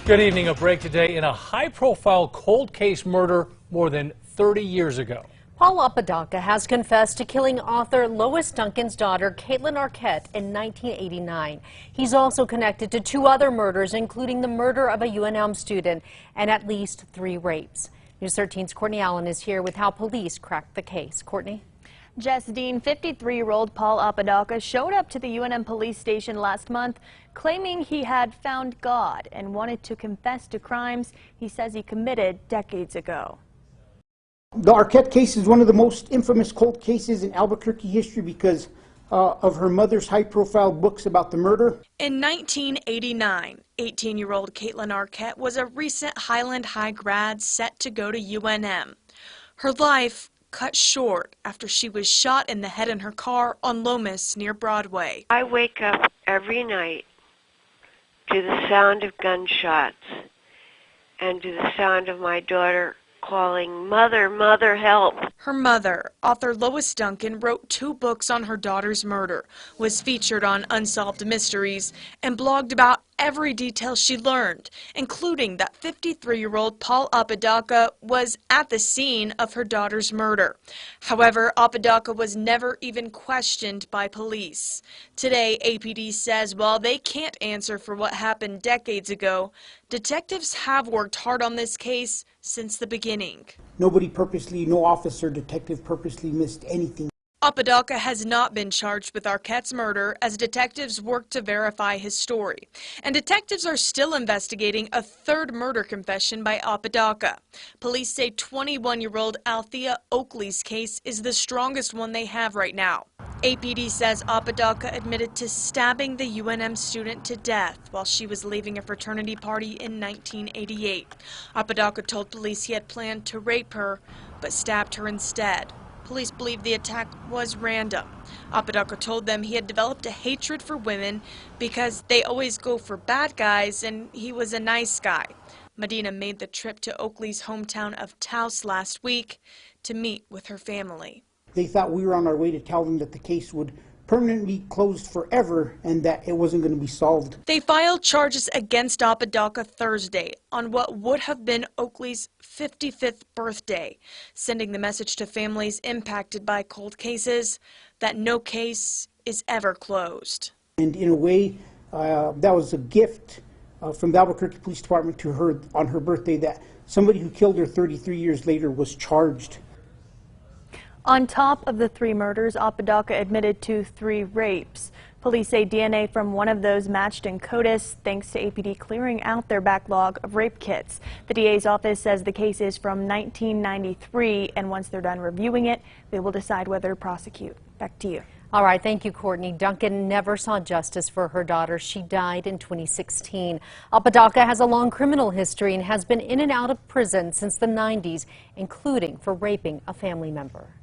Good evening. A break today in a high-profile cold case murder more than 30 years ago. Paul Apodaca has confessed to killing author Lois Duncan's daughter, Kaitlyn Arquette, in 1989. He's also connected to 2 other murders, including the murder of a UNM student and at least 3 rapes. News 13's Courtney Allen is here with how police cracked the case. Courtney? Jess Dean, 53-year-old Paul Apodaca showed up to the UNM police station last month claiming he had found God and wanted to confess to crimes he says he committed decades ago. The Arquette case is one of the most infamous cold cases in Albuquerque history because of her mother's high-profile books about the murder. In 1989, 18-year-old Kaitlyn Arquette was a recent Highland High grad set to go to UNM. Her life cut short after she was shot in the head in her car on Lomas near Broadway. I wake up every night to the sound of gunshots and to the sound of my daughter calling, "Mother, Mother, help." Her mother, author Lois Duncan, wrote 2 books on her daughter's murder, was featured on Unsolved Mysteries, and blogged about every detail she learned, including that 53-year-old Paul Apodaca was at the scene of her daughter's murder. However, Apodaca was never even questioned by police. Today, APD says while they can't answer for what happened decades ago, detectives have worked hard on this case since the beginning. Nobody purposely, no officer, detective purposely missed anything. Apodaca has not been charged with Arquette's murder as detectives work to verify his story. And detectives are still investigating a 3rd murder confession by Apodaca. Police say 21-year-old Althea Oakeley's case is the strongest one they have right now. APD says Apodaca admitted to stabbing the UNM student to death while she was leaving a fraternity party in 1988. Apodaca told police he had planned to rape her, but stabbed her instead. Police believe the attack was random. Apodaca told them he had developed a hatred for women because they always go for bad guys and he was a nice guy. Medina made the trip to Oakley's hometown of Taos last week to meet with her family. They thought we were on our way to tell them that the case would permanently closed forever and that it wasn't going to be solved. They filed charges against Apodaca Thursday on what would have been Oakley's 55th birthday, sending the message to families impacted by cold cases that no case is ever closed. And in a way, that was a gift from the Albuquerque Police Department to her on her birthday, that somebody who killed her 33 years later was charged. On top of the 3 murders, Apodaca admitted to 3 rapes. Police say DNA from one of those matched in CODIS thanks to APD clearing out their backlog of rape kits. The DA's office says the case is from 1993, and once they're done reviewing it, they will decide whether to prosecute. Back to you. All right, thank you, Courtney. Duncan never saw justice for her daughter. She died in 2016. Apodaca has a long criminal history and has been in and out of prison since the 90s, including for raping a family member.